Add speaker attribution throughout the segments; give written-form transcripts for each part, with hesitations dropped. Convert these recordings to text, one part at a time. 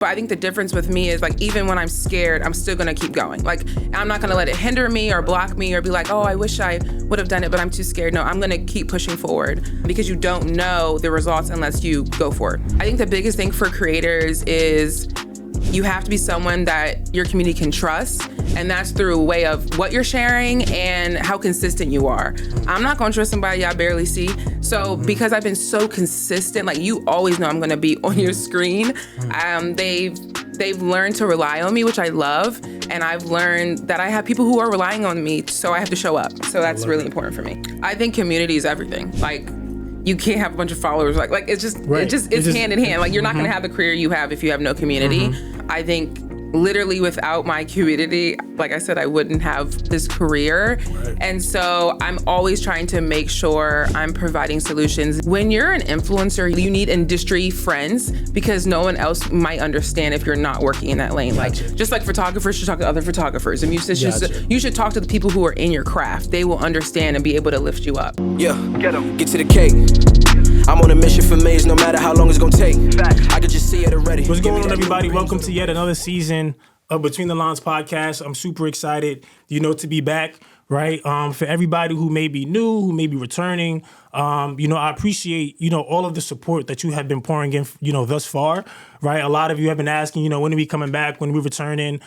Speaker 1: But I think the difference with me is like, even when I'm scared, I'm still gonna keep going. Like, I'm not gonna let it hinder me or block me or be like, oh, I wish I would have done it, but I'm too scared. No, I'm gonna keep pushing forward because you don't know the results unless you go for it. I think the biggest thing for creators is you have to be someone that your community can trust, and that's through a way of what you're sharing and how consistent you are. I'm not gonna trust somebody I barely see. So because I've been so consistent, like you always know I'm gonna be on your screen, they've learned to rely on me, which I love. And I've learned that I have people who are relying on me, so I have to show up. So that's really important for me. I think community is everything. Like, you can't have a bunch of followers. Like it's just, right. It's hand in hand. Like, you're not gonna have the career you have if you have no community. I think literally without my community, like I said, I wouldn't have this career. Right. And so I'm always trying to make sure I'm providing solutions. When you're an influencer, you need industry friends because no one else might understand if you're not working in that lane. Gotcha. Like, just like photographers should talk to other photographers and musicians, you should talk to the people who are in your craft. They will understand and be able to lift you up.
Speaker 2: Yeah, get to the cake. I'm on a mission for Maze, no matter how long it's gonna take. I could just see it already.
Speaker 3: What's going on, everybody? Welcome to yet another season of Between the Lines podcast. I'm super excited, to be back, right? For everybody who may be new, who may be returning, I appreciate, all of the support that you have been pouring in, thus far, right? A lot of you have been asking, when are we coming back, when are we returning?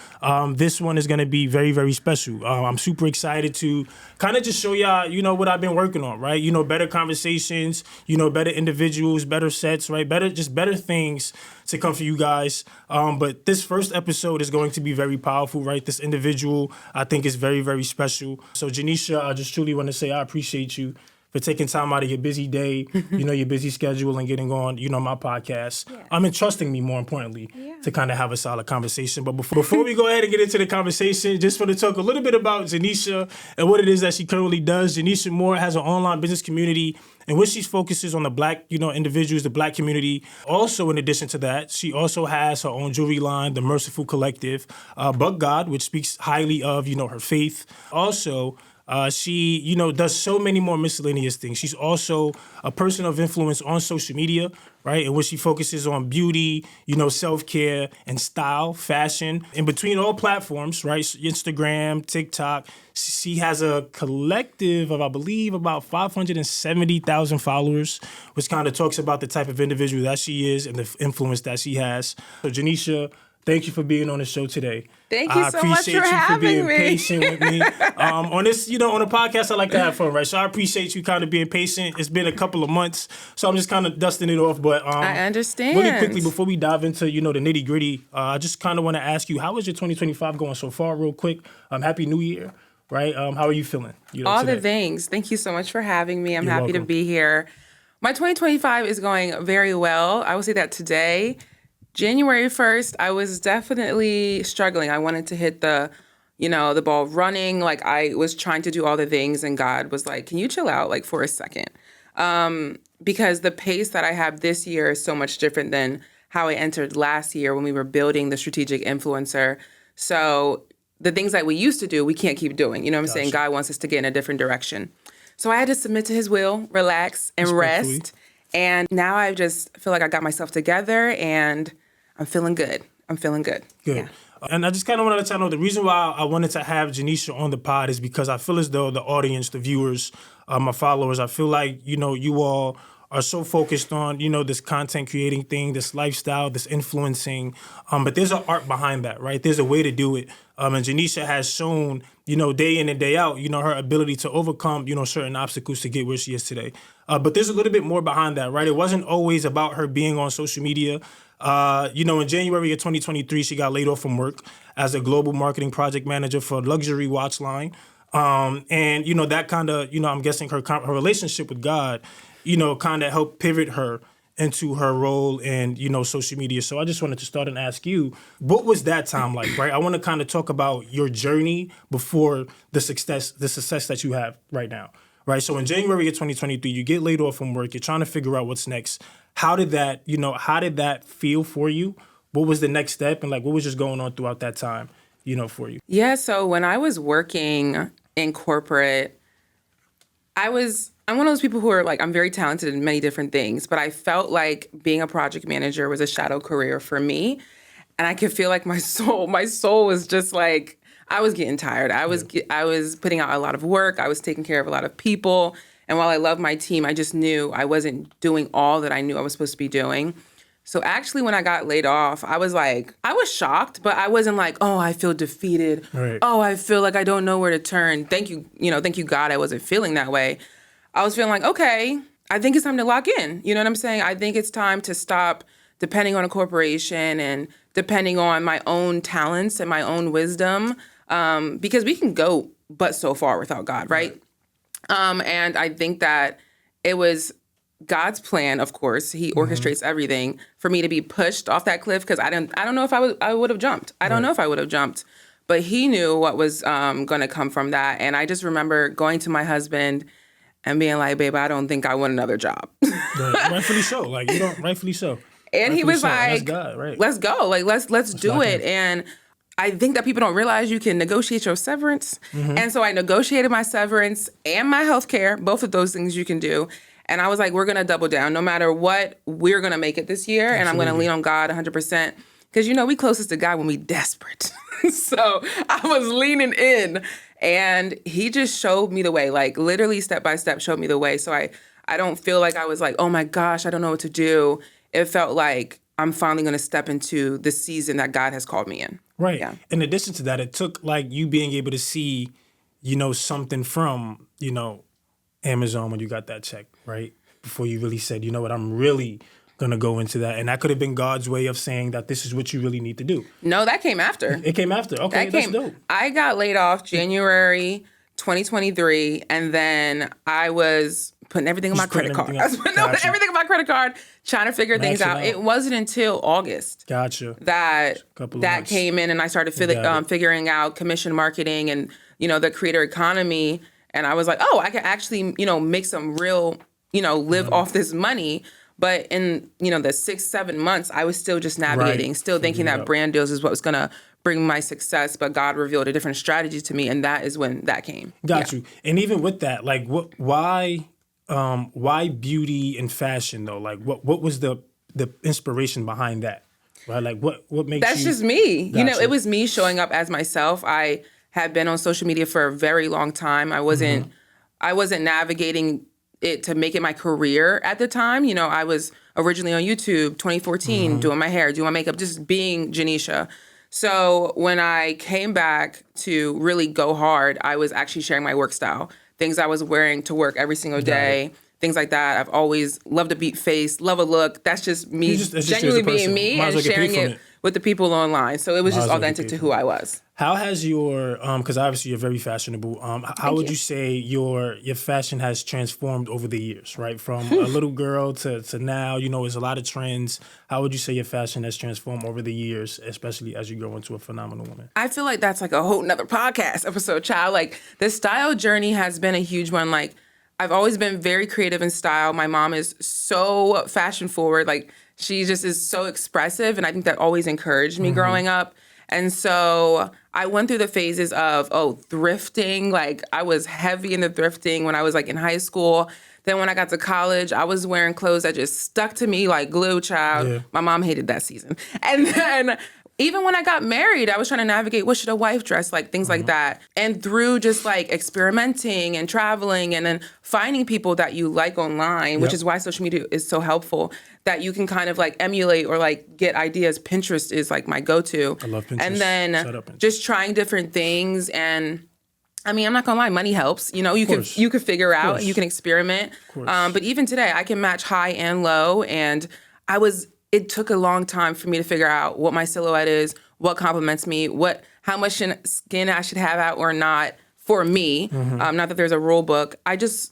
Speaker 3: This one is going to be very, very special. I'm super excited to kind of just show y'all, what I've been working on, right? Better conversations, better individuals, better sets, right? Better things to come for you guys. But this first episode is going to be very powerful, right? This individual, I think, is very, very special. So, Janesha, I just truly want to say I appreciate you for taking time out of your busy day, your busy schedule, and getting on, my podcast. Yeah. And trusting me, more importantly, to kind of have a solid conversation. But before we go ahead and get into the conversation, just want to talk a little bit about Janesha and what it is that she currently does. Janesha Moore has an online business community in which she focuses on the Black, individuals, the Black community. Also, in addition to that, she also has her own jewelry line, the Merciful Collective, But God, which speaks highly of, her faith. Also, she, does so many more miscellaneous things. She's also a person of influence on social media, right? In which she focuses on beauty, self-care and style, fashion. In between all platforms, right? Instagram, TikTok. She has a collective of, I believe, about 570,000 followers, which kind of talks about the type of individual that she is and the influence that she has. So, Janesha, thank you for being on the show today.
Speaker 1: Thank you so much for having me.
Speaker 3: I appreciate you for being patient with me. On this, on a podcast, I like to have fun, right? So I appreciate you kind of being patient. It's been a couple of months, so I'm just kind of dusting it off. But
Speaker 1: I understand.
Speaker 3: Really quickly, before we dive into, the nitty gritty, I just kind of want to ask you, how is your 2025 going so far, real quick? Happy New Year, right? How are you feeling?
Speaker 1: All
Speaker 3: today?
Speaker 1: the things. Thank you so much for having me. I'm
Speaker 3: You're
Speaker 1: happy
Speaker 3: welcome.
Speaker 1: to be here. My 2025 is going very well. I will say that today. January 1st, I was definitely struggling. I wanted to hit the ball running. Like, I was trying to do all the things, and God was like, can you chill out, like, for a second? Because the pace that I have this year is so much different than how I entered last year when we were building the strategic influencer. So the things that we used to do, we can't keep doing. You know what I'm saying? God wants us to get in a different direction. So I had to submit to his will, relax, and rest. And now I just feel like I got myself together, and I'm feeling good. Good.
Speaker 3: Yeah. And I just kind of wanted to tell you, the reason why I wanted to have Janesha on the pod is because I feel as though the audience, the viewers, my followers, I feel like, you all are so focused on, this content creating thing, this lifestyle, this influencing. But there's an art behind that, right? There's a way to do it. And Janesha has shown, day in and day out, her ability to overcome, certain obstacles to get where she is today. But there's a little bit more behind that, right? It wasn't always about her being on social media. In January of 2023, she got laid off from work as a global marketing project manager for a luxury watch line. And that kind of, I'm guessing her relationship with God, kind of helped pivot her into her role in, social media. So I just wanted to start and ask you, what was that time like, right? I want to kind of talk about your journey before the success that you have right now, right? So in January of 2023, you get laid off from work. You're trying to figure out what's next. How did that feel for you? What was the next step? And what was just going on throughout that time, for you?
Speaker 1: Yeah, so when I was working in corporate, I'm one of those people who are I'm very talented in many different things, but I felt like being a project manager was a shadow career for me. and I could feel like my soul was just like, I was getting tired. I was putting out a lot of work. I was taking care of a lot of people. And while I love my team, I just knew I wasn't doing all that I knew I was supposed to be doing. So actually, when I got laid off, I was shocked, but I wasn't like, oh, I feel defeated.
Speaker 3: Right.
Speaker 1: Oh, I feel like I don't know where to turn. Thank you God, I wasn't feeling that way. I was feeling like, okay, I think it's time to lock in. You know what I'm saying? I think it's time to stop depending on a corporation and depending on my own talents and my own wisdom, because we can go but so far without God, right? And I think that it was God's plan, of course. He orchestrates everything for me to be pushed off that cliff, because I don't know if I would have jumped. I don't know if I would have jumped, but He knew what was going to come from that. And I just remember going to my husband and being like, "Babe, I don't think I want another job."
Speaker 3: Rightfully so. Like, you don't. Rightfully so.
Speaker 1: And he was like,
Speaker 3: God, right.
Speaker 1: "Let's go. Like, let's do it." And I think that people don't realize you can negotiate your severance. And so I negotiated my severance and my health care, both of those things you can do. And I was like, we're going to double down. No matter what, we're going to make it this year. Absolutely. And I'm going to lean on God 100%. Because, we closest to God when we desperate. So I was leaning in. And He just showed me the way, like literally step by step showed me the way. So I don't feel like I was like, oh my gosh, I don't know what to do. It felt like I'm finally going to step into the season that God has called me in.
Speaker 3: Right.
Speaker 1: Yeah.
Speaker 3: In addition to that, it took like you being able to see, something from, Amazon when you got that check, right? Before you really said, you know what, I'm really going to go into that. And that could have been God's way of saying that this is what you really need to do.
Speaker 1: No, that came after.
Speaker 3: It came after. Okay, that's dope.
Speaker 1: I got laid off January 2023, and then I was putting everything on my credit card. I was putting everything on my credit card, trying to figure things out. It wasn't until August that came in, and I started figuring out commission marketing and, the creator economy. And I was like, oh, I can actually, make some real, live off this money. But in, the 6-7 months, I was still just navigating, still thinking that brand deals is what was going to bring my success. But God revealed a different strategy to me. And that is when that came.
Speaker 3: Got you. And even with that, like, why beauty and fashion, though? Like, what was the inspiration behind that? Right? Like, what makes
Speaker 1: That's just me. It was me showing up as myself. I had been on social media for a very long time. I wasn't navigating it to make it my career at the time. I was originally on YouTube 2014, doing my hair, doing my makeup, just being Janesha. So when I came back to really go hard, I was actually sharing my work style, things I was wearing to work every single day, things like that. I've always loved a beat face, love a look. That's just me genuinely being me and sharing it with the people online. So it was just authentic to who I was.
Speaker 3: How has your, because obviously you're very fashionable, how would you say your fashion has transformed over the years, right? From a little girl to now, there's a lot of trends. How would you say your fashion has transformed over the years, especially as you grow into a phenomenal woman?
Speaker 1: I feel like that's like a whole nother podcast episode, child. Like the style journey has been a huge one. Like I've always been very creative in style. My mom is so fashion forward. Like she just is so expressive. And I think that always encouraged me growing up. And so I went through the phases of, thrifting. Like I was heavy into thrifting when I was like in high school. Then when I got to college, I was wearing clothes that just stuck to me like glue, child. Yeah. My mom hated that season. And then even when I got married, I was trying to navigate what should a wife dress like, things like that. And through just like experimenting and traveling and then finding people that you like online, which is why social media is so helpful, that you can kind of like emulate or like get ideas. Pinterest is like my go-to.
Speaker 3: I love Pinterest.
Speaker 1: And then just trying different things. And I mean, I'm not gonna lie, money helps. You can figure out, you can experiment. But even today, I can match high and low. And it took a long time for me to figure out what my silhouette is, what complements me, how much skin I should have out or not for me. Not that there's a rule book. I just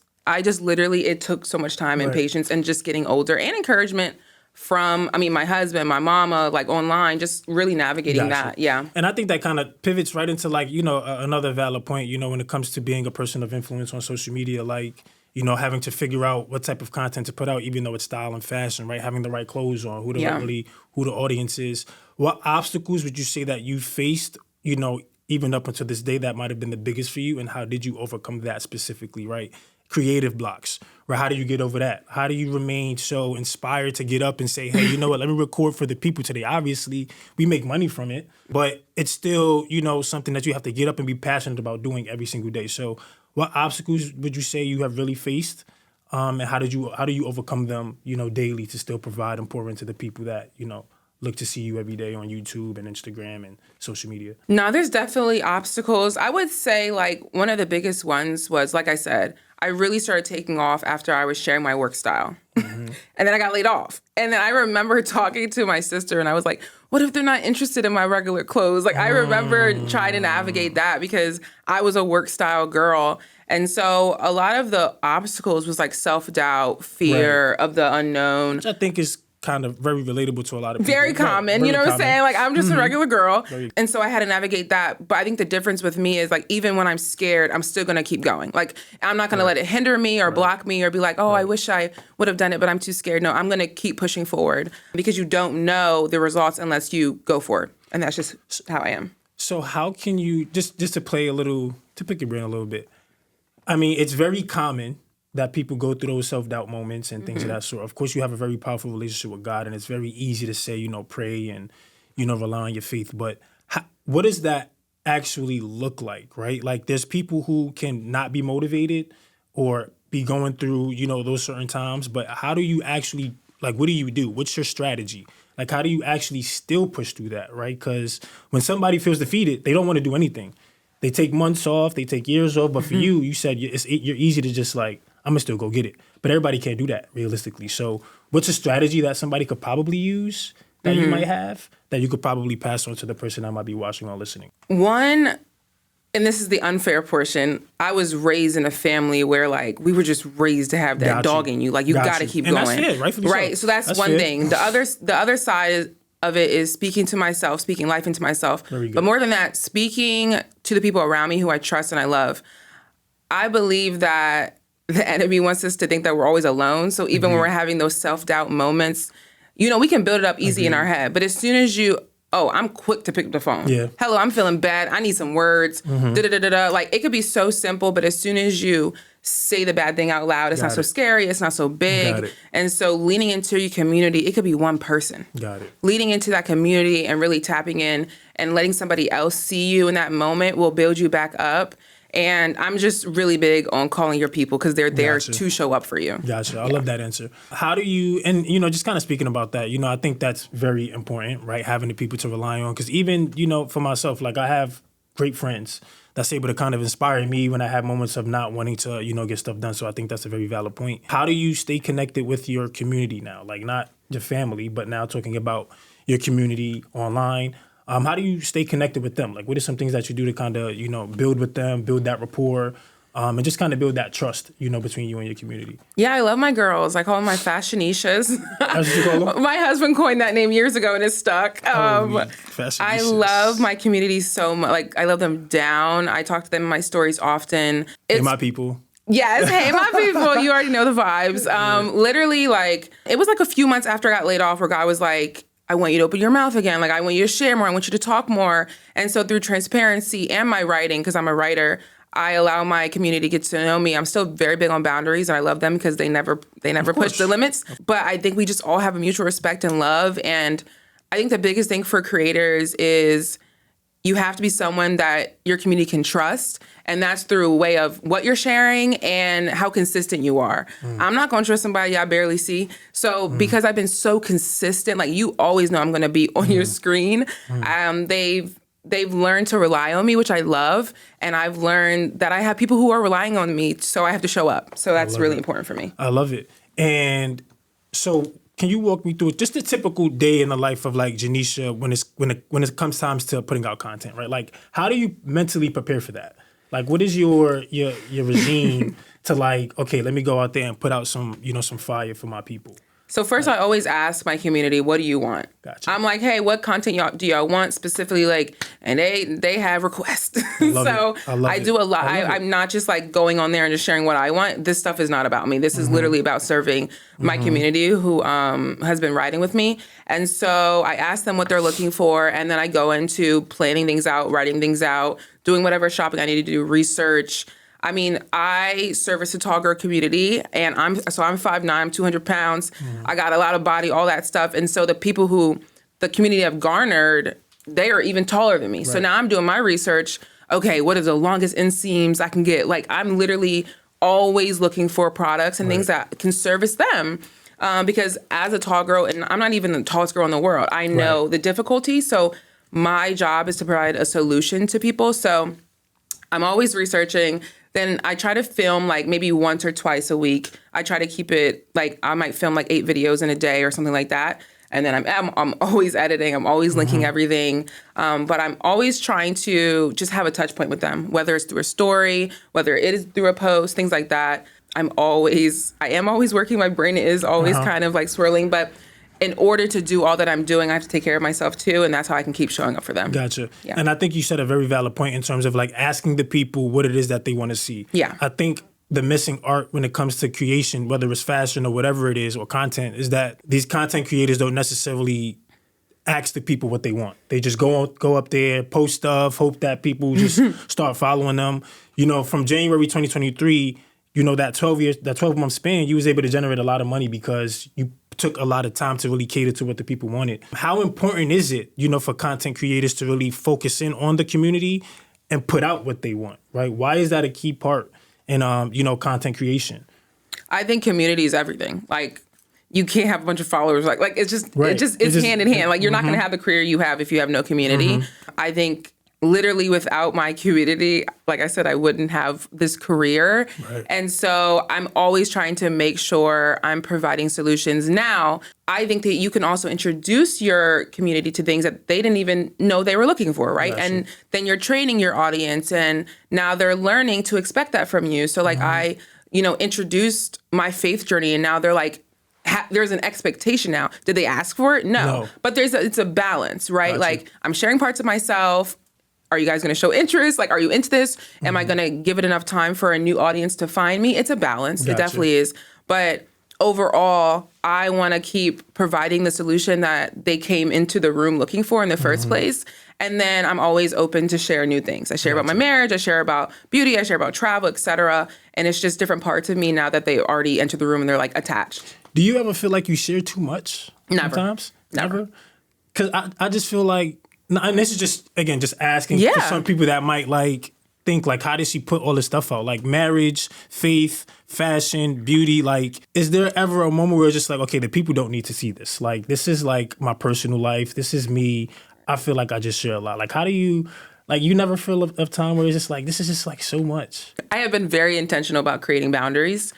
Speaker 1: literally, it took so much time and patience and just getting older and encouragement from, my husband, my mama, like online, just really navigating that. Yeah.
Speaker 3: And I think that kind of pivots right into like, another valid point, when it comes to being a person of influence on social media, like, having to figure out what type of content to put out, even though it's style and fashion, right? Having the right clothes on, who the audience is. What obstacles would you say that you faced, even up until this day, that might have been the biggest for you, and how did you overcome that specifically, right? creative blocks, right? How do you get over that? How do you remain so inspired to get up and say, hey, you know what, let me record for the people today. Obviously, we make money from it, but it's still, something that you have to get up and be passionate about doing every single day. So what obstacles would you say you have really faced? And how do you overcome them, daily to still provide and pour into the people that, look to see you every day on YouTube and Instagram and social media?
Speaker 1: No, there's definitely obstacles. I would say one of the biggest ones was, like I said, I really started taking off after I was sharing my work style. Mm-hmm. And then I got laid off. And then I remember talking to my sister and I was like, what if they're not interested in my regular clothes? I remember trying to navigate that because I was a work style girl. And so a lot of the obstacles was self-doubt, fear of the unknown.
Speaker 3: Which I think is kind of very relatable to a lot of people.
Speaker 1: Very common, you know what I'm saying? I'm just a regular girl. And so I had to navigate that. But I think the difference with me is even when I'm scared, I'm still going to keep going. I'm not going to let it hinder me or block me or be like, oh, I wish I would have done it, but I'm too scared. No, I'm going to keep pushing forward because you don't know the results unless you go for it. And that's just how I am.
Speaker 3: So how can you, just to pick your brain a little bit, I mean, it's very common that people go through those self-doubt moments and things of that sort. Of course, you have a very powerful relationship with God, and it's very easy to say, pray and, rely on your faith. But what does that actually look like, right? There's people who can not be motivated or be going through, those certain times. But how do you actually, what do you do? What's your strategy? How do you actually still push through that, right? Because when somebody feels defeated, they don't want to do anything. They take months off, they take years off. But for you said you're easy to just I'm going to still go get it. But everybody can't do that realistically. So what's a strategy that somebody could probably use that you might have that you could probably pass on to the person that might be watching or listening?
Speaker 1: One, and this is the unfair portion, I was raised in a family where we were just raised to have that dog in you. You got to keep
Speaker 3: and
Speaker 1: going.
Speaker 3: That's fair, rightfully so.
Speaker 1: Right. So that's one
Speaker 3: fair.
Speaker 1: thing. The other side of it is speaking to myself, speaking life into myself. But more than that, speaking to the people around me who I trust and I love. I believe that the enemy wants us to think that we're always alone. So even when we're having those self-doubt moments, we can build it up easy in our head. But as soon as I'm quick to pick up the phone. Yeah. Hello, I'm feeling bad. I need some words. Da-da-da-da-da. It could be so simple, but as soon as you say the bad thing out loud, it's not so scary. It's not so big. And so leaning into your community, it could be one person.
Speaker 3: Got it.
Speaker 1: Leading into that community and really tapping in and letting somebody else see you in that moment will build you back up. And I'm just really big on calling your people because they're there to show up for you.
Speaker 3: Gotcha. I love that answer. How do you, and, just kind of speaking about that, I think that's very important, right? Having the people to rely on. Because even, for myself, I have great friends that's able to kind of inspire me when I have moments of not wanting to, get stuff done. So I think that's a very valid point. How do you stay connected with your community now? Not your family, but now talking about your community online. How do you stay connected with them? What are some things that you do to kind of, build with them, build that rapport, and just kind of build that trust, between you and your community?
Speaker 1: Yeah, I love my girls. I call them my fashionishas.
Speaker 3: That's what you call them?
Speaker 1: My husband coined that name years ago and it's stuck. I love my community so much. I love them down. I talk to them in my stories often.
Speaker 3: Hey, my people.
Speaker 1: Yes, hey, my people. You already know the vibes. Literally, it was a few months after I got laid off where God was like, I want you to open your mouth again. I want you to share more. I want you to talk more. And so through transparency and my writing, because I'm a writer, I allow my community to get to know me. I'm still very big on boundaries, and I love them because they never push the limits. But I think we just all have a mutual respect and love. And I think the biggest thing for creators is you have to be someone that your community can trust. And that's through a way of what you're sharing and how consistent you are. I'm not going to trust somebody I barely see. So because I've been so consistent, you always know I'm going to be on your screen. They've learned to rely on me, which I love. And I've learned that I have people who are relying on me, so I have to show up. So that's really important for me.
Speaker 3: I love it. And so can you walk me through just a typical day in the life of Janesha when it comes times to putting out content, right? How do you mentally prepare for that? What is your regime to okay, let me go out there and put out some fire for my people?
Speaker 1: So first, I always ask my community, what do you want?
Speaker 3: Gotcha.
Speaker 1: I'm like, hey, what content do y'all want specifically? And they have requests. So I do a lot. I'm not just going on there and just sharing what I want. This stuff is not about me. This is literally about serving my community who has been riding with me. And so I ask them what they're looking for, and then I go into planning things out, writing things out, doing whatever shopping I need to do, research. I mean, I service a tall girl community, and I'm 5'9", I'm 200 pounds. I got a lot of body, all that stuff. And so the people who the community have garnered, they are even taller than me. Right. So now I'm doing my research. Okay, what are the longest inseams I can get? Like, I'm literally always looking for products and things that can service them. Because as a tall girl, and I'm not even the tallest girl in the world, I know the difficulty. So my job is to provide a solution to people. So I'm always researching. Then I try to film like maybe once or twice a week. I try to keep it like, I might film like 8 videos in a day or something like that. And then I'm always editing. I'm always linking everything. But I'm always trying to just have a touch point with them, whether it's through a story, whether it is through a post, things like that. I am always working. My brain is always kind of like swirling. But in order to do all that I'm doing, I have to take care of myself too. And that's how I can keep showing up for them.
Speaker 3: Gotcha.
Speaker 1: Yeah.
Speaker 3: And I think you said a very valid point in terms of like asking the people what it is that they want to see.
Speaker 1: Yeah.
Speaker 3: I think the missing art when it comes to creation, whether it's fashion or whatever it is, or content, is that these content creators don't necessarily ask the people what they want. They just go up there, post stuff, hope that people just start following them. You know, from January 2023, you know, that 12-month span, you was able to generate a lot of money because you took a lot of time to really cater to what the people wanted. How important is it, you know, for content creators to really focus in on the community and put out what they want, right? Why is that a key part in, you know, content creation?
Speaker 1: I think community is everything. Like, you can't have a bunch of followers. Like it's hand in hand. Like, you're not going to have the career you have if you have no community. I think literally without my community, like I said, I wouldn't have this career. Right. And so I'm always trying to make sure I'm providing solutions. Now, I think that you can also introduce your community to things that they didn't even know they were looking for, right? Gotcha. And then you're training your audience, and now they're learning to expect that from you. So like I, you know, introduced my faith journey, and now they're like, there's an expectation now. Did they ask for it? No. But it's a balance, right? Gotcha. Like, I'm sharing parts of myself. Are you guys going to show interest? Like, are you into this? Am I going to give it enough time for a new audience to find me? It's a balance. Gotcha. It definitely is. But overall, I want to keep providing the solution that they came into the room looking for in the first place. And then I'm always open to share new things. I share about my marriage. I share about beauty. I share about travel, etc. And it's just different parts of me now that they already entered the room and they're like attached.
Speaker 3: Do you ever feel like you share too much?
Speaker 1: Never.
Speaker 3: Sometimes?
Speaker 1: Never.
Speaker 3: Because I just feel like, and this is just, again, just asking for some people that might like think like, how does she put all this stuff out? Like marriage, faith, fashion, beauty. Like, is there ever a moment where it's just like, okay, the people don't need to see this. Like, this is like my personal life. This is me. I feel like I just share a lot. Like, how do you, like, you never feel of time where it's just like, this is just like so much? I
Speaker 1: have been very intentional about creating boundaries.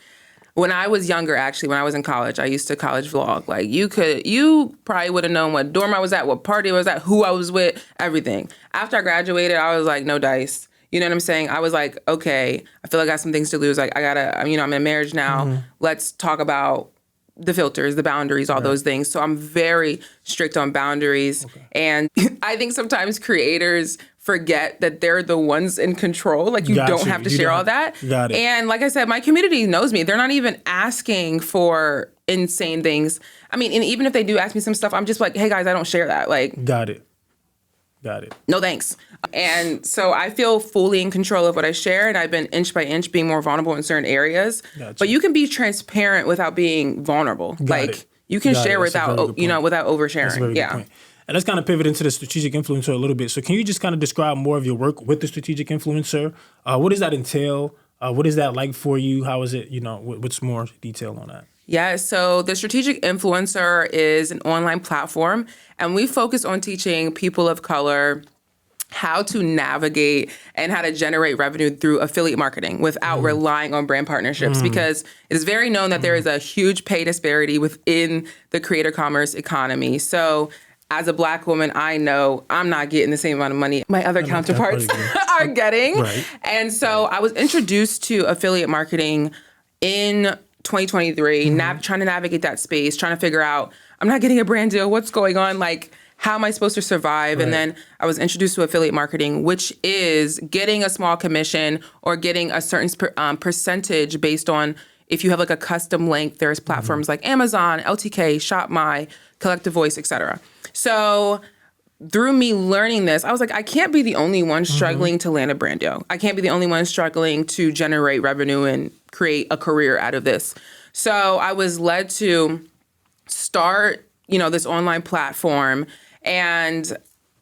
Speaker 1: When I was younger, actually, when I was in college, I used to college vlog. Like, you probably would have known what dorm I was at, what party I was at, who I was with, everything. After I graduated, I was like, no dice. You know what I'm saying? I was like, okay, I feel like I got some things to lose. Like, I'm in a marriage now. Let's talk about the filters, the boundaries, all those things. So I'm very strict on boundaries. Okay. And I think sometimes creators forget that they're the ones in control. Like, you don't have to share all that.
Speaker 3: Got it.
Speaker 1: And like I said, my community knows me. They're not even asking for insane things. I mean, and even if they do ask me some stuff, I'm just like, hey guys, I don't share that. Like,
Speaker 3: Got it.
Speaker 1: No thanks. And so I feel fully in control of what I share, and I've been inch by inch being more vulnerable in certain areas. Gotcha. But you can be transparent without being vulnerable. You can share without, without oversharing. That's a very good point.
Speaker 3: And let's kind of pivot into the strategic influencer a little bit. So can you just kind of describe more of your work with the strategic influencer? What does that entail? What is that like for you? How is it, what's more detail on that?
Speaker 1: Yeah, so the Strategic Influencer is an online platform, and we focus on teaching people of color how to navigate and how to generate revenue through affiliate marketing without relying on brand partnerships, because it is very known that there is a huge pay disparity within the creator commerce economy. So as a Black woman, I know I'm not getting the same amount of money my other counterparts are getting. Right. And so I was introduced to affiliate marketing in 2023, trying to navigate that space, trying to figure out, I'm not getting a brand deal. What's going on? Like, how am I supposed to survive? Right. And then I was introduced to affiliate marketing, which is getting a small commission or getting a certain percentage based on if you have like a custom link. There's platforms like Amazon, LTK, Shop My, Collective Voice, etc. So through me learning this, I was like, I can't be the only one struggling to land a brand deal. I can't be the only one struggling to generate revenue and create a career out of this. So I was led to start, this online platform. And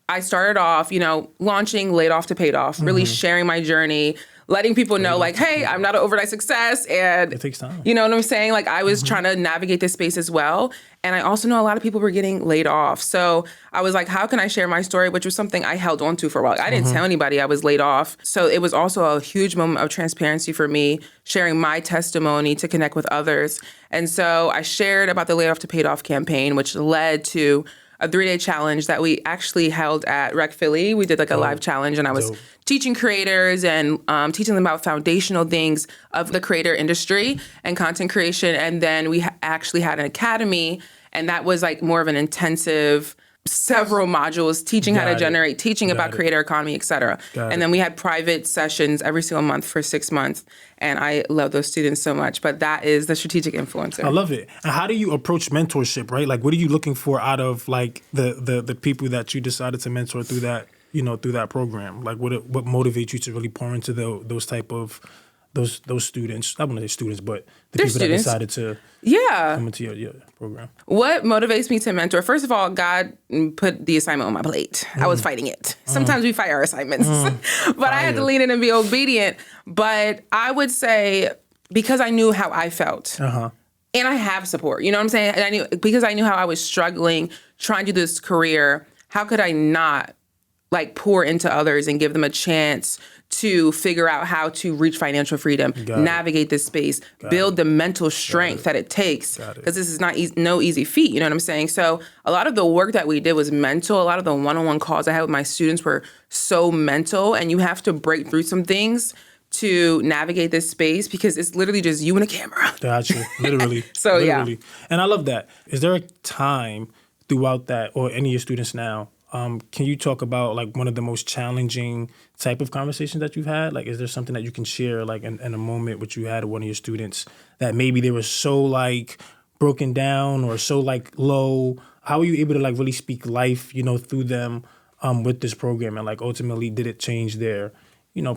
Speaker 1: I started off, launching Laid Off to Paid Off, really sharing my journey, letting people know like, hey, I'm not an overnight success. And
Speaker 3: it takes time.
Speaker 1: You know what I'm saying? Like I was trying to navigate this space as well. And I also know a lot of people were getting laid off. So I was like, how can I share my story? Which was something I held on to for a while. I didn't tell anybody I was laid off. So it was also a huge moment of transparency for me, sharing my testimony to connect with others. And so I shared about the Laid Off to Paid Off campaign, which led to a 3-day challenge that we actually held at Rec Philly. We did like a live challenge, and I was teaching creators and teaching them about foundational things of the creator industry and content creation. And then we actually had an academy, and that was like more of an intensive several modules teaching how to generate, teaching about creator economy, et cetera. And then we had private sessions every single month for 6 months. And I love those students so much. But that is the strategic influencer.
Speaker 3: I love it. And how do you approach mentorship, right? Like, what are you looking for out of like the people that you decided to mentor through that, through that program? Like, what motivates you to really pour into those type of those students? I wouldn't say students, but the people that decided to come into your program.
Speaker 1: What motivates me to mentor? First of all, God put the assignment on my plate. I was fighting it. Sometimes we fight our assignments, but I had to lean in and be obedient. But I would say because I knew how I felt. And I have support, you know what I'm saying? And because I knew how I was struggling, trying to do this career, how could I not like pour into others and give them a chance to figure out how to reach financial freedom, navigate this space, build the mental strength that it takes, because this is not no easy feat, you know what I'm saying? So a lot of the work that we did was mental. A lot of the one-on-one calls I had with my students were so mental, and you have to break through some things to navigate this space because it's literally just you and a camera.
Speaker 3: Gotcha, literally.
Speaker 1: So
Speaker 3: literally. And I love that. Is there a time throughout that, or any of your students now, can you talk about like one of the most challenging type of conversations that you've had? Like, is there something that you can share like in a moment which you had with one of your students that maybe they were so like broken down or so like low? How are you able to like really speak life, through them with this program? And like ultimately, did it change their,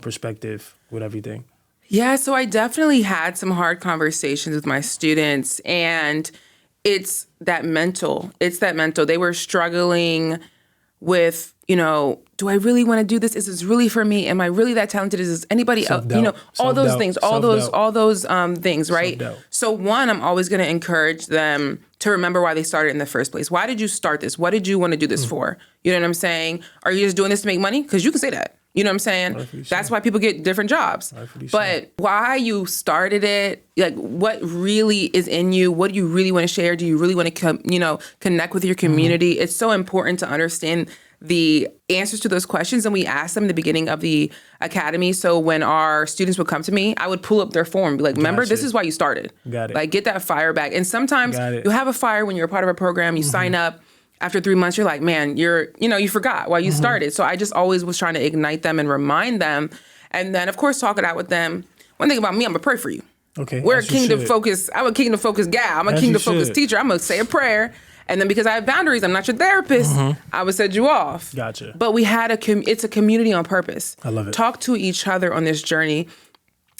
Speaker 3: perspective with everything?
Speaker 1: Yeah, so I definitely had some hard conversations with my students, and it's that mental. They were struggling with, do I really want to do this? Is this really for me? Am I really that talented? Is this anybody else? All those things, all those things, right?
Speaker 3: Self-doubt.
Speaker 1: So one, I'm always going to encourage them to remember why they started in the first place. Why did you start this? What did you want to do this for? You know what I'm saying? Are you just doing this to make money? Because you can say that. You know what I'm saying? That's why people get different jobs. But why you started it, like what really is in you? What do you really want to share? Do you really want to, connect with your community? It's so important to understand the answers to those questions. And we asked them at the beginning of the academy. So when our students would come to me, I would pull up their form and be like, remember, this is why you started.
Speaker 3: Got it.
Speaker 1: Like get that fire back. And sometimes you have a fire when you're a part of a program, you sign up. After 3 months, you're like, man, you forgot why you started. So I just always was trying to ignite them and remind them. And then, of course, talk it out with them. One thing about me, I'm going to pray for you.
Speaker 3: Okay.
Speaker 1: I'm a kingdom focused gal. I'm a kingdom focused teacher. I'm going to say a prayer. And then because I have boundaries, I'm not your therapist, I would set you off.
Speaker 3: Gotcha.
Speaker 1: But we had it's a community on purpose.
Speaker 3: I love it.
Speaker 1: Talk to each other on this journey.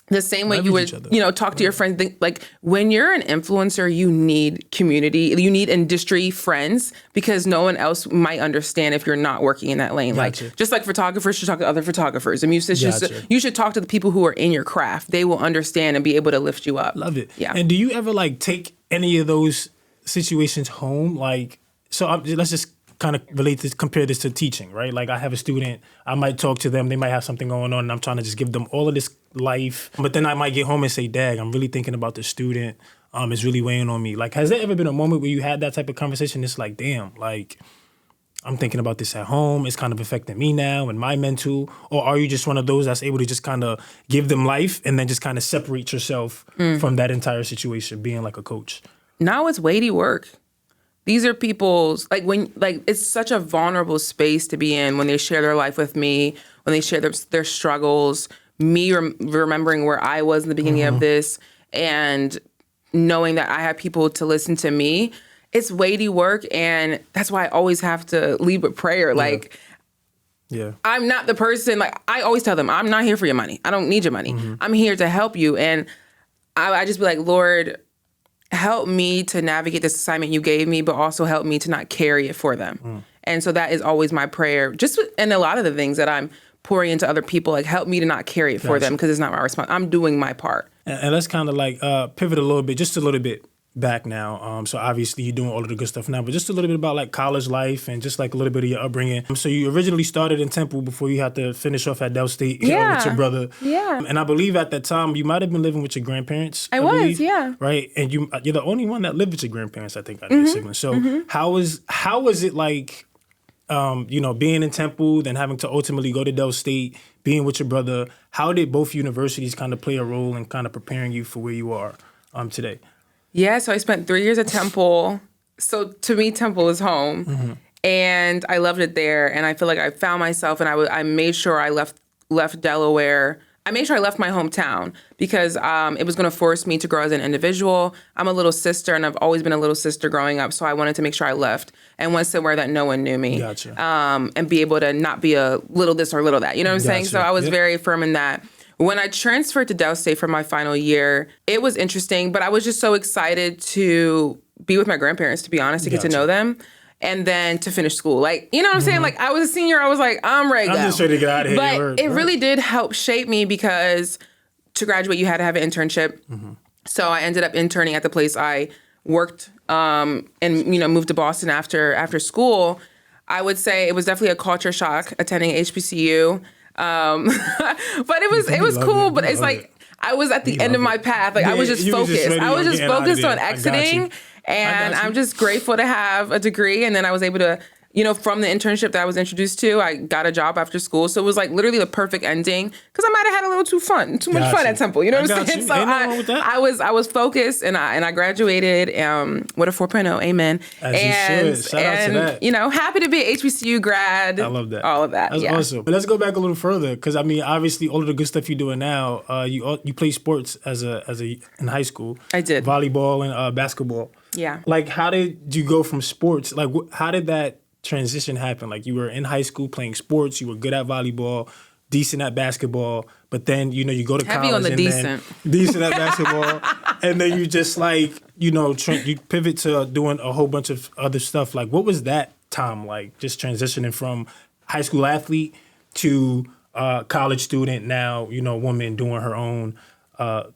Speaker 1: The same way you would, talk to your friends. Like when you're an influencer, you need community, you need industry friends because no one else might understand if you're not working in that lane.
Speaker 3: Gotcha.
Speaker 1: Like just like photographers should talk to other photographers and musicians, you should talk to the people who are in your craft. They will understand and be able to lift you up.
Speaker 3: Love it.
Speaker 1: Yeah.
Speaker 3: And do you ever like take any of those situations home? Like, so let's just kind of compare this to teaching, right? Like I have a student, I might talk to them, they might have something going on and I'm trying to just give them all of this life, but then I might get home and say, Dag, I'm really thinking about the student, it's really weighing on me. Like, has there ever been a moment where you had that type of conversation? It's like, damn, like I'm thinking about this at home, it's kind of affecting me now and my mental, or are you just one of those that's able to just kind of give them life and then just kind of separate yourself from that entire situation, being like a coach?
Speaker 1: Now it's weighty work. These are people's, it's such a vulnerable space to be in when they share their life with me, when they share their struggles, me remembering where I was in the beginning of this and knowing that I have people to listen to me. it's weighty work, and that's why I always have to lead with prayer. Like, I'm not the person, like, I always tell them, I'm not here for your money. I don't need your money. I'm here to help you. And I just be like, Lord, help me to navigate this assignment you gave me, but also help me to not carry it for them. And so that is always my prayer. Just and a lot of the things that I'm pouring into other people, like, help me to not carry it for them, because it's not my response. I'm doing my part.
Speaker 3: And let's kind of like pivot a little bit, just a little bit back now. So obviously you're doing all of the good stuff now, but just a little bit about like college life and just like a little bit of your upbringing. So you originally started in Temple before you had to finish off at Del State with your brother. Yeah. And I believe at that time you might have been living with your grandparents. I
Speaker 1: was, yeah.
Speaker 3: Right. And you're the only one that lived with your grandparents, I think, out of your siblings. So how was it like, being in Temple, then having to ultimately go to Del State, being with your brother? How did both universities kind of play a role in kind of preparing you for where you are today?
Speaker 1: Yeah, so I spent 3 years at Temple. So to me, Temple is home, and I loved it there. And I feel like I found myself, and I made sure I left Delaware. I made sure I left my hometown because it was going to force me to grow as an individual. I'm a little sister, and I've always been a little sister growing up. So I wanted to make sure I left and went somewhere that no one knew me.
Speaker 3: Gotcha.
Speaker 1: And be able to not be a little this or little that. You know what I'm saying? So I was very firm in that. When I transferred to Del State for my final year, it was interesting, but I was just so excited to be with my grandparents, to be honest, to get to know them, and then to finish school. Like, you know what I'm saying? Like, I was a senior, I was like, I'm ready to go.
Speaker 3: I'm just ready to get out of here.
Speaker 1: But it really did help shape me because to graduate, you had to have an internship. So I ended up interning at the place I worked and, moved to Boston after school. I would say it was definitely a culture shock attending HBCU. But it was cool, but it's like I was at the end of my path. Like, I was just focused. I was just focused on exiting, and I'm just grateful to have a degree. And then I was able to, from the internship that I was introduced to, I got a job after school. So it was like literally the perfect ending because I might have had a little too much fun at Temple. You know what I'm saying? So I was focused, and I graduated with a 4.0. Amen.
Speaker 3: As you should. Shout out to that.
Speaker 1: Happy to be an HBCU grad.
Speaker 3: I love that.
Speaker 1: All of that.
Speaker 3: That's awesome. But let's go back a little further because obviously all of the good stuff you're doing now. You play sports in high school.
Speaker 1: I did
Speaker 3: volleyball and basketball.
Speaker 1: Yeah.
Speaker 3: Like, how did you go from sports? Like, how did that transition happen? Like, you were in high school playing sports, you were good at volleyball, decent at basketball, but then you go to
Speaker 1: heavy
Speaker 3: college
Speaker 1: on the
Speaker 3: and decent at basketball, and then you just like you pivot to doing a whole bunch of other stuff. Like, what was that time like? Just transitioning from high school athlete to college student, now woman doing her own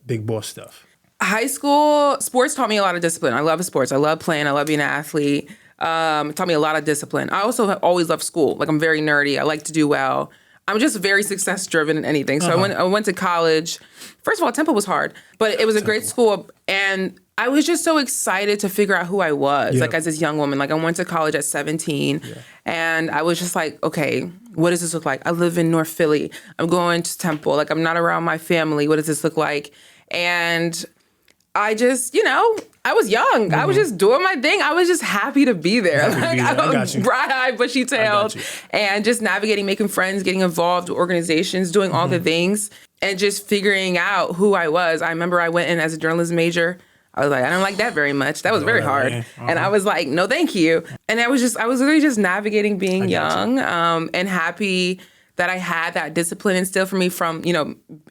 Speaker 3: big boss stuff.
Speaker 1: High school sports taught me a lot of discipline. I love sports. I love playing. I love being an athlete. It taught me a lot of discipline. I also have always loved school. Like, I'm very nerdy. I like to do well. I'm just very success driven in anything. So I went to college. First of all, Temple was hard, but it was a great school. And I was just so excited to figure out who I was, like, as this young woman. Like, I went to college at 17, and I was just like, okay, what does this look like? I live in North Philly. I'm going to Temple. Like, I'm not around my family. What does this look like? And I just, I was young. I was just doing my thing. I was just happy to be there. Bright-eyed, bushy-tailed, and just navigating, making friends, getting involved with organizations, doing all the things, and just figuring out who I was. I remember I went in as a journalism major. I was like, I don't like that very much. That was very hard. And I was like, no, thank you. And I was literally just navigating being young and happy that I had that discipline instilled for me from,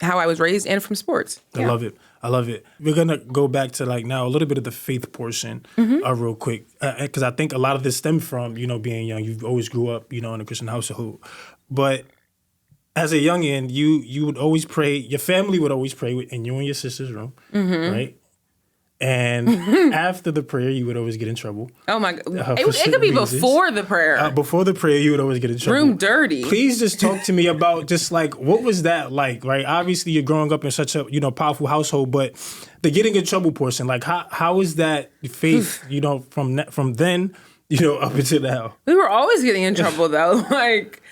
Speaker 1: how I was raised and from sports.
Speaker 3: I love it. I love it. We're going to go back to like now a little bit of the faith portion real quick. Because I think a lot of this stemmed from, being young. You've always grew up, in a Christian household. But as a youngin', you would always pray. Your family would always pray in you and your sister's room, right? And after the prayer, you would always get in trouble.
Speaker 1: Oh my God. It could be before the prayer.
Speaker 3: Before the prayer, you would always get in trouble.
Speaker 1: Room dirty.
Speaker 3: Please just talk to me about just like, what was that like, right? Obviously, you're growing up in such a, powerful household, but the getting in trouble portion, like how is that faith, from then, up until now?
Speaker 1: We were always getting in trouble though. Like,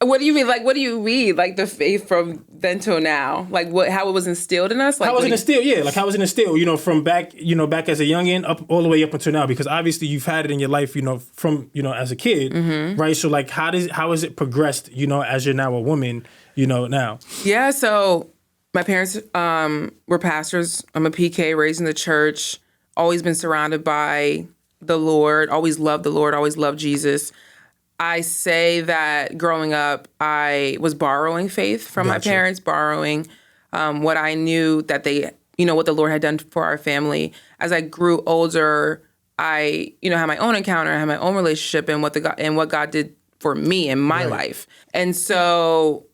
Speaker 1: what do you mean? Like, what do you mean? Like the faith from then till now? Like how it was instilled in us? Like,
Speaker 3: how was it instilled? Yeah, like how was it instilled? From back, back as a youngin' up all the way up until now. Because obviously you've had it in your life, from as a kid, right? So like, how has it progressed? As you're now a woman, now.
Speaker 1: Yeah. So my parents were pastors. I'm a PK, raised in the church. Always been surrounded by the Lord, always loved the Lord, always loved Jesus. I say that growing up, I was borrowing faith from my parents, borrowing what I knew that they, what the Lord had done for our family. As I grew older, I, had my own encounter, I had my own relationship and what God did for me in my life. And so,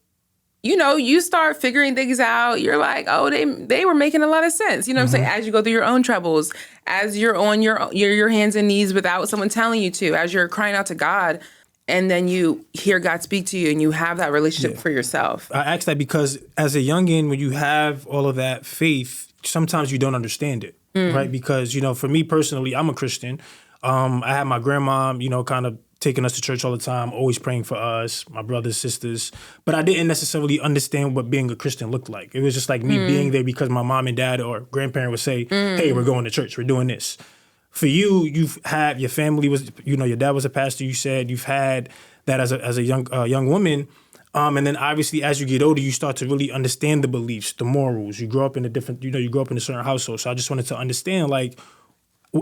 Speaker 1: you start figuring things out. You're like, oh, they were making a lot of sense. You know what I'm saying? As you go through your own troubles, as you're on your hands and knees without someone telling you to, as you're crying out to God, and then you hear God speak to you and you have that relationship for yourself.
Speaker 3: I ask that because as a youngin', when you have all of that faith, sometimes you don't understand it, right? Because, for me personally, I'm a Christian. I had my grandma, kind of taking us to church all the time, always praying for us, my brothers, sisters. But I didn't necessarily understand what being a Christian looked like. It was just like me being there because my mom and dad or grandparent would say, hey, we're going to church, we're doing this. For you, you've had, your family was, your dad was a pastor, you said, you've had that as a young woman. And then obviously as you get older, you start to really understand the beliefs, the morals. You grow up in a different, you grow up in a certain household. So I just wanted to understand, like,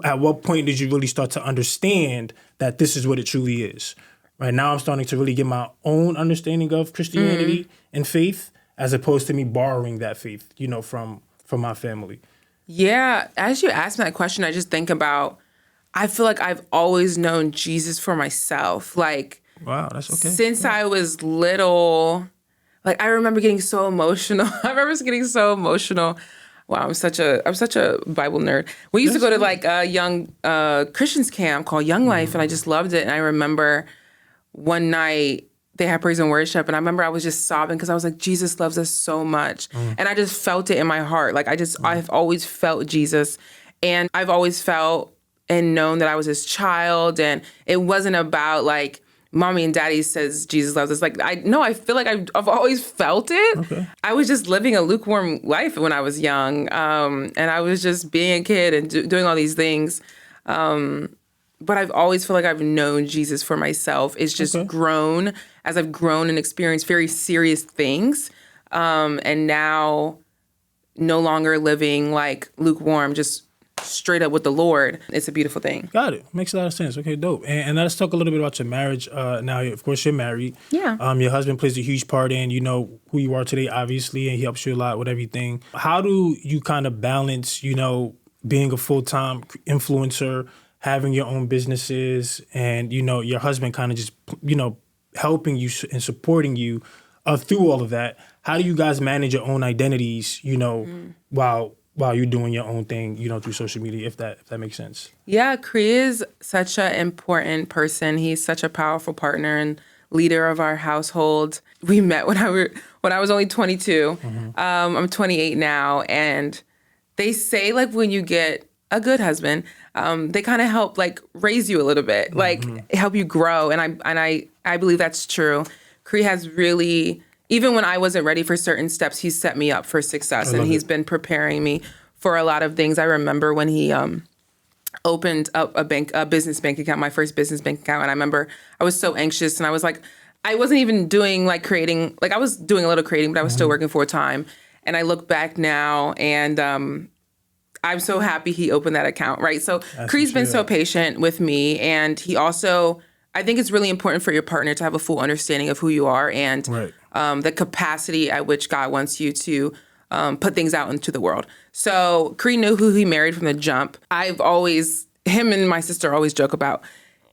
Speaker 3: at what point did you really start to understand that this is what it truly is? Right now I'm starting to really get my own understanding of Christianity and faith, as opposed to me borrowing that faith, from my family.
Speaker 1: Yeah, as you ask me that question, I just think about, I feel like I've always known Jesus for myself. Like,
Speaker 3: wow, that's okay.
Speaker 1: Since I was little, like I remember getting so emotional. Wow, I'm such a Bible nerd. We used to go to like a young Christians camp called Young Life, and I just loved it. And I remember one night they had praise and worship, and I remember I was just sobbing because I was like, Jesus loves us so much. And I just felt it in my heart. Like I've always felt Jesus, and I've always felt and known that I was his child. And it wasn't about like, mommy and daddy says Jesus loves us. Like, I feel like I've always felt it. Okay. I was just living a lukewarm life when I was young. And I was just being a kid and doing all these things. But I've always felt like I've known Jesus for myself. It's just grown as I've grown and experienced very serious things. And now no longer living like lukewarm, just straight up with the Lord. It's a beautiful thing.
Speaker 3: Got it. Makes a lot of sense. Okay, dope. And let's talk a little bit about your marriage. Now, of course, you're married.
Speaker 1: Yeah.
Speaker 3: Your husband plays a huge part in, who you are today, obviously, and he helps you a lot with everything. How do you kind of balance, being a full-time influencer, having your own businesses, and, your husband kind of just, helping you and supporting you through all of that? How do you guys manage your own identities, while you're doing your own thing, through social media, if that makes sense?
Speaker 1: Yeah, Cree is such an important person. He's such a powerful partner and leader of our household. We met when I was only 22. I'm 28 now, and they say like when you get a good husband, they kind of help like raise you a little bit, like help you grow. And I believe that's true. Cree has really, even when I wasn't ready for certain steps, he's set me up for success, and he's been preparing me for a lot of things. I remember when he opened up a business bank account, my first business bank account, and I remember I was so anxious, and I was like, I wasn't even doing like creating, like I was doing a little creating, but I was still working full time. And I look back now, and I'm so happy he opened that account, right? So Cree's been so patient with me, and he also, I think it's really important for your partner to have a full understanding of who you are and the capacity at which God wants you to put things out into the world. So Cree knew who he married from the jump. Him and my sister always joke about,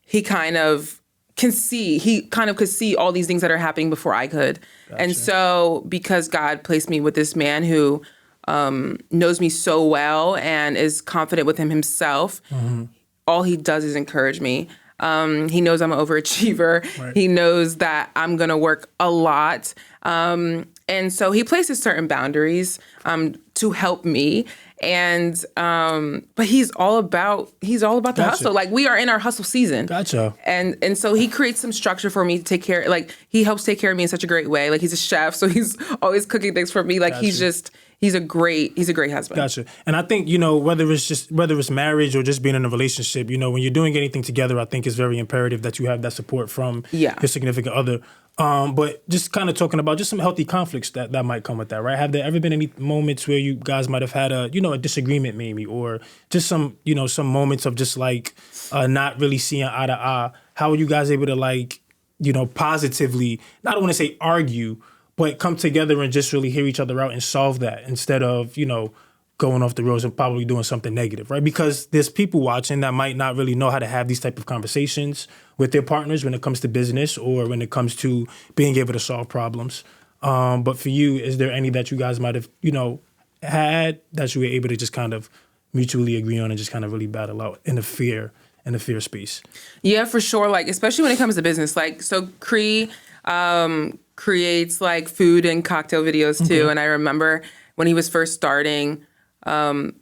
Speaker 1: he kind of could see all these things that are happening before I could. Gotcha. And so because God placed me with this man who knows me so well and is confident with himself, all he does is encourage me. He knows I'm an overachiever. Right. He knows that I'm going to work a lot. And so he places certain boundaries to help me. And but he's all about the hustle. Like, we are in our hustle season.
Speaker 3: Gotcha.
Speaker 1: And so he creates some structure for me to take care. Like, he helps take care of me in such a great way. Like, he's a chef, so he's always cooking things for me. Like, he's a great husband.
Speaker 3: Gotcha. And I think, whether it's marriage or just being in a relationship, when you're doing anything together, I think it's very imperative that you have that support from your significant other. But just kind of talking about just some healthy conflicts that might come with that, right? Have there ever been any moments where you guys might have had a disagreement maybe, or just some moments of just like not really seeing eye to eye? How are you guys able to like, positively, I don't want to say argue, but come together and just really hear each other out and solve that instead of, going off the rails and probably doing something negative, right? Because there's people watching that might not really know how to have these type of conversations with their partners when it comes to business or when it comes to being able to solve problems. But for you, is there any that you guys might have, had that you were able to just kind of mutually agree on and just kind of really battle out in the fear space?
Speaker 1: Yeah, for sure. Like, especially when it comes to business. Like, so Cree creates like food and cocktail videos too.
Speaker 3: Okay.
Speaker 1: And I remember when he was first starting,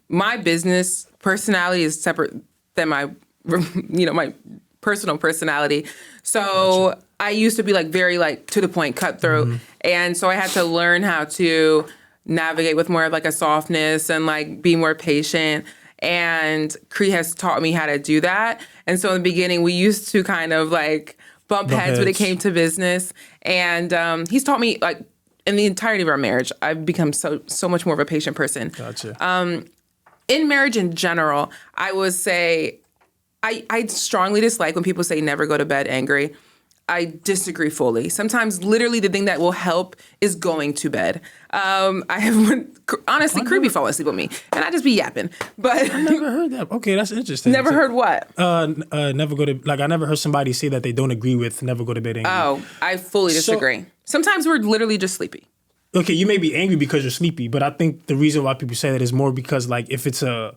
Speaker 1: my business personality is separate than my, my personal personality. So gotcha. I used to be like very like to the point, cutthroat. Mm-hmm. And so I had to learn how to navigate with more of like a softness and like be more patient. And Cree has taught me how to do that. And so in the beginning, we used to kind of like bump heads when it came to business. And he's taught me like, in the entirety of our marriage, I've become so much more of a patient person.
Speaker 3: Gotcha.
Speaker 1: In marriage in general, I would say I strongly dislike when people say never go to bed angry. I disagree fully. Sometimes literally the thing that will help is going to bed. Honestly, Creepy fall asleep with me, and I just be yapping. But
Speaker 3: I never heard that. Okay, that's interesting.
Speaker 1: Never heard what?
Speaker 3: Never go to, like, I never heard somebody say that they don't agree with never go to bed angry.
Speaker 1: Oh, I fully disagree. Sometimes we're literally just sleepy.
Speaker 3: Okay, you may be angry because you're sleepy, but I think the reason why people say that is more because, like, if it's a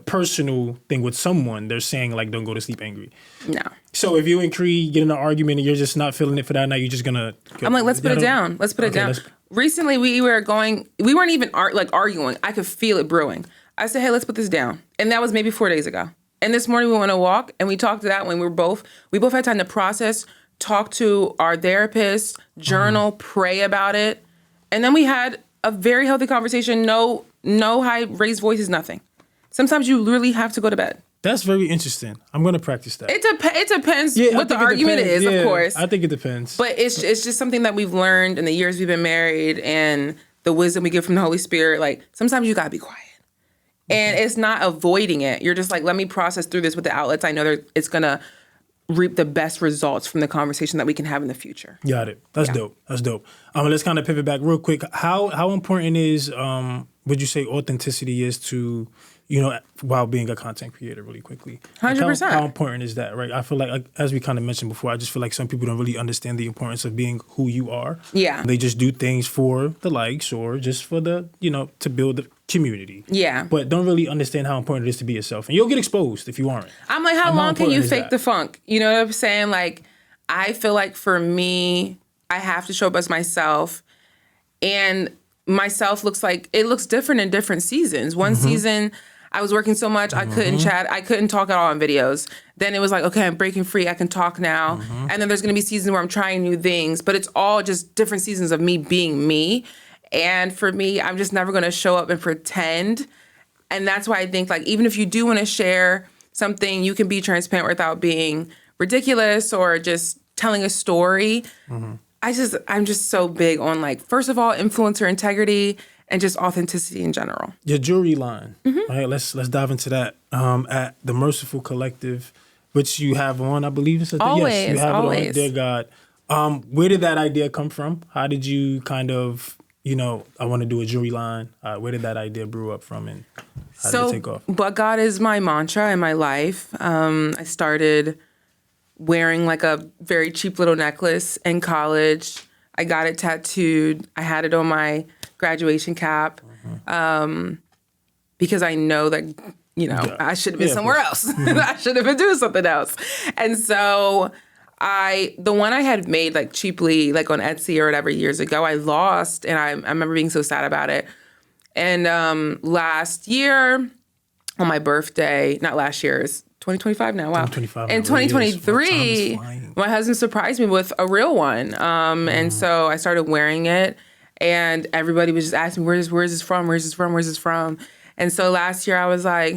Speaker 3: personal thing with someone, they're saying, like, don't go to sleep angry.
Speaker 1: No.
Speaker 3: So if you and Cree get in an argument and you're just not feeling it for that night, you're just gonna...
Speaker 1: I'm like, let's put it down. Let's put it down. Recently, we weren't even arguing. I could feel it brewing. I said, hey, let's put this down. And that was maybe 4 days ago. And this morning we went on a walk and we talked to that when we both had time to process, talk to our therapist, journal, pray about it. And then we had a very healthy conversation. No high raised voices, nothing. Sometimes you literally have to go to bed.
Speaker 3: That's very interesting. I'm going to practice that.
Speaker 1: It depends what the argument is, of course.
Speaker 3: I think it depends.
Speaker 1: But it's just something that we've learned in the years we've been married and the wisdom we get from the Holy Spirit. Like, sometimes you got to be quiet. And it's not avoiding it. You're just like, let me process through this with the outlets. I know it's going to reap the best results from the conversation that we can have in the future.
Speaker 3: Got it. That's dope. Let's kind of pivot back real quick. How important is, would you say authenticity is to, while being a content creator really quickly?
Speaker 1: 100%.
Speaker 3: How important is that, right? I feel like, as we kind of mentioned before, I just feel like some people don't really understand the importance of being who you are.
Speaker 1: Yeah.
Speaker 3: They just do things for the likes or just for the, to build the community.
Speaker 1: Yeah.
Speaker 3: But don't really understand how important it is to be yourself. And you'll get exposed if you aren't.
Speaker 1: I'm like, how long can you fake the funk? You know what I'm saying? Like, I feel like for me, I have to show up as myself. And myself looks different in different seasons. One season, I was working so much, I couldn't chat. I couldn't talk at all on videos. Then it was like, okay, I'm breaking free. I can talk now. And then there's going to be seasons where I'm trying new things. But it's all just different seasons of me being me. And for me, I'm just never going to show up and pretend. And that's why I think, like, even if you do want to share something, you can be transparent without being ridiculous or just telling a story. I'm just so big on, like, first of all, influencer integrity and just authenticity in general.
Speaker 3: Your jewelry line. All right, let's dive into that. At the Merciful Collective, which you have on, I believe.
Speaker 1: Always,
Speaker 3: yes, you have
Speaker 1: always.
Speaker 3: it on. Dear God. Where did that idea come from? How did you kind of, I want to do a jewelry line. Where did that idea brew up from, and how did it take off?
Speaker 1: But God is my mantra in my life. I started wearing like a very cheap little necklace in college. I got it tattooed. I had it on my graduation cap because I know that, I should have been somewhere else. I should have been doing something else. And so the one I had made like cheaply, like on Etsy or whatever years ago, I lost. And I remember being so sad about it. And last year on my birthday, not last year, it's 2025 now. Wow. 2025. In 2023, my husband surprised me with a real one. And so I started wearing it, and everybody was just asking, where's this from? Where's this from? Where's this from? And so last year I was like,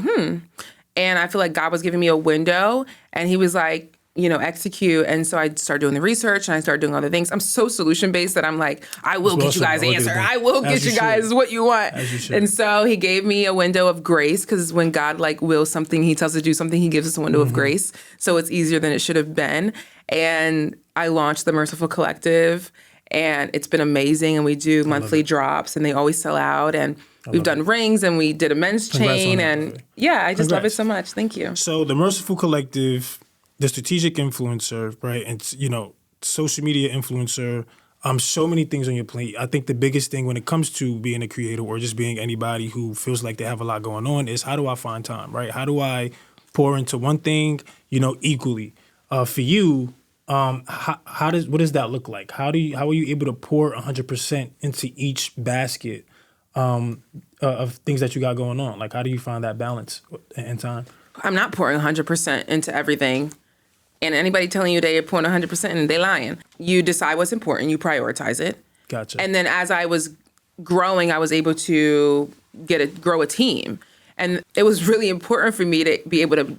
Speaker 1: And I feel like God was giving me a window, and he was like, execute. And so I started doing the research and I started doing other things. I'm so solution-based that I'm like, I will get you guys the answer. I will get you guys what you want. And so he gave me a window of grace, because when God wills something, he tells us to do something, he gives us a window of grace. So it's easier than it should have been. And I launched the Merciful Collective, and it's been amazing. And we do monthly drops, and they always sell out. And we've done rings, and we did a men's chain. And I just love it so much. Thank you.
Speaker 3: So the Merciful Collective, the strategic influencer, right? And, social media influencer, so many things on your plate. I think the biggest thing when it comes to being a creator or just being anybody who feels like they have a lot going on is, how do I find time, right? How do I pour into one thing, equally? For you, what does that look like? How are you able to pour 100% into each basket of things that you got going on? Like, how do you find that balance in time?
Speaker 1: I'm not pouring 100% into everything. And anybody telling you they're pouring 100%, and they lying. You decide what's important. You prioritize it.
Speaker 3: Gotcha.
Speaker 1: And then as I was growing, I was able to grow a team. And it was really important for me to be able to,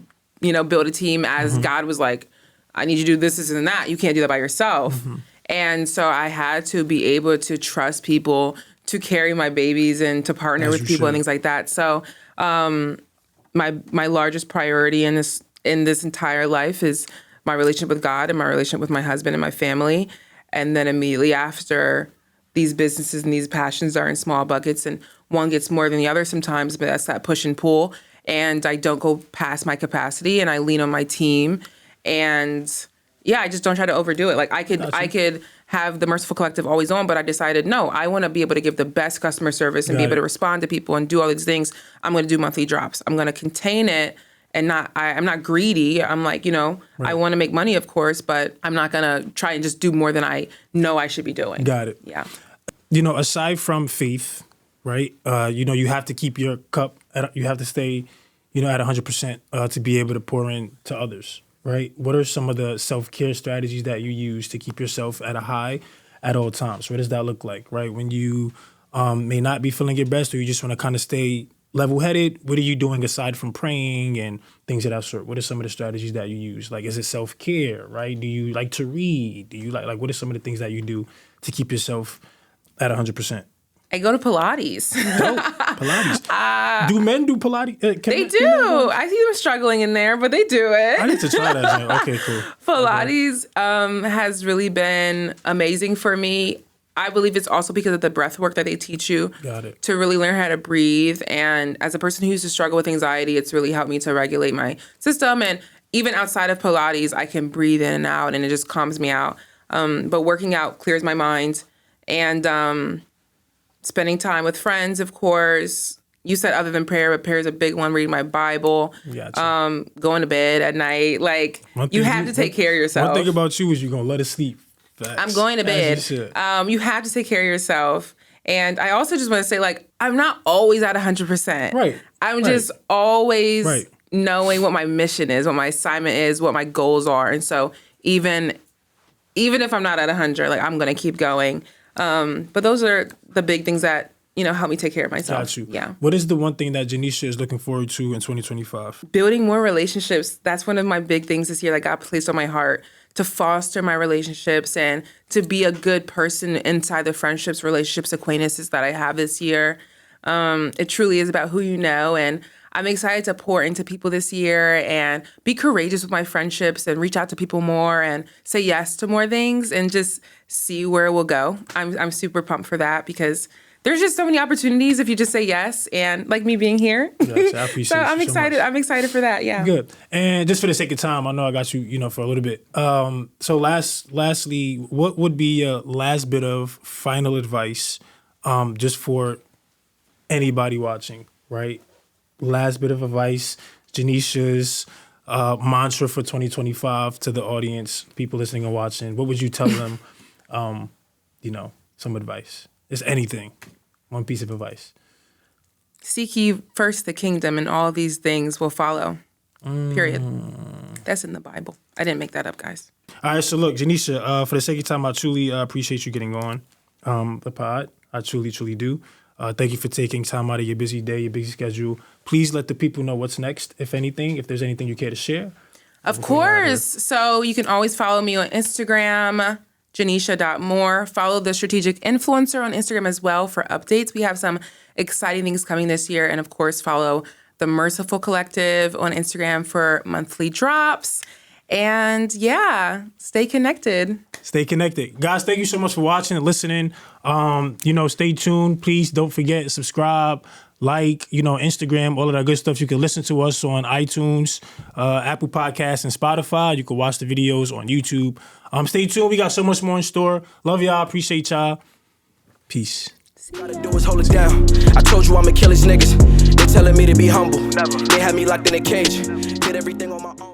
Speaker 1: build a team as God was like, I need you to do this, and that. You can't do that by yourself. And so I had to be able to trust people to carry my babies and to partner with people and things like that. So my largest priority in this entire life is my relationship with God and my relationship with my husband and my family. And then immediately after, these businesses and these passions are in small buckets, and one gets more than the other sometimes, but that's that push and pull. And I don't go past my capacity, and I lean on my team. And I just don't try to overdo it. Like I could have the Merciful Collective always on, but I decided, no, I want to be able to give the best customer service and be able to respond to people and do all these things. I'm going to do monthly drops. I'm going to contain it. And I'm not greedy. I'm like, I want to make money, of course, but I'm not going to try and just do more than I know I should be doing.
Speaker 3: Got it.
Speaker 1: Yeah.
Speaker 3: Aside from faith, right, you have to keep your cup, you have to stay, at 100% to be able to pour in to others, right? What are some of the self-care strategies that you use to keep yourself at a high at all times? What does that look like, right? When you may not be feeling your best, or you just want to kind of stay level-headed, what are you doing aside from praying and things of that sort? What are some of the strategies that you use? Like, is it self-care, right? Do you like to read? Do you like what are some of the things that you do to keep yourself at 100%?
Speaker 1: I go to Pilates.
Speaker 3: Dope. Pilates. Do men do Pilates?
Speaker 1: They do. I see them struggling in there, but they do it.
Speaker 3: I need to try that. Okay, cool.
Speaker 1: Pilates has really been amazing for me. I believe it's also because of the breath work that they teach you to really learn how to breathe. And as a person who used to struggle with anxiety, it's really helped me to regulate my system. And even outside of Pilates, I can breathe in and out, and it just calms me out. But working out clears my mind. And spending time with friends, of course. You said other than prayer, but prayer is a big one. Reading my Bible, going to bed at night. Like, you have to take care of yourself.
Speaker 3: One thing about you is you're going to let it sleep. Facts.
Speaker 1: I'm going to bed. You have to take care of yourself. And I also just want to say, like, I'm not always at 100%.
Speaker 3: Right.
Speaker 1: I'm just always knowing what my mission is, what my assignment is, what my goals are. And so even if I'm not at 100, like, I'm going to keep going. But those are the big things that, help me take care of myself.
Speaker 3: Got you.
Speaker 1: Yeah.
Speaker 3: What is the one thing that Janesha is looking forward to in 2025?
Speaker 1: Building more relationships. That's one of my big things this year that God placed on my heart, to foster my relationships and to be a good person inside the friendships, relationships, acquaintances that I have this year. It truly is about who you know. And I'm excited to pour into people this year and be courageous with my friendships and reach out to people more and say yes to more things and just see where it will go. I'm super pumped for that, because there's just so many opportunities if you just say yes, and like me being here.
Speaker 3: Yes, I appreciate
Speaker 1: so I'm excited.
Speaker 3: So
Speaker 1: I'm excited for that. Yeah.
Speaker 3: Good. And just for the sake of time, I know I got you, for a little bit. So lastly, what would be a last bit of final advice, just for anybody watching, right? Last bit of advice, Janesha's mantra for 2025 to the audience, people listening and watching. What would you tell them? Some advice. It's anything. One piece of advice.
Speaker 1: Seek ye first the kingdom, and all these things will follow. Period. That's in the Bible. I didn't make that up, guys.
Speaker 3: All right, so look, Janesha, for the sake of time, I truly appreciate you getting on the pod. I truly, truly do. Thank you for taking time out of your busy day, your busy schedule. Please let the people know what's next, if anything, if there's anything you care to share.
Speaker 1: Of course. So you can always follow me on Instagram, Janesha.Moore. Follow the Strategic Influencer on Instagram as well for updates. We have some exciting things coming this year. And of course, follow the Merciful Collective on Instagram for monthly drops. And yeah, stay connected.
Speaker 3: Stay connected. Guys, thank you so much for watching and listening. Stay tuned. Please don't forget, subscribe, like, Instagram, all of that good stuff. You can listen to us on iTunes, Apple Podcasts, and Spotify. You can watch the videos on YouTube. Stay tuned. We got so much more in store. Love y'all. Appreciate y'all. Peace.
Speaker 2: Gotta do is hold it down. I told you I'm Achilles niggas. They telling me to be humble. Never. They had me locked in a cage. Did everything on my own.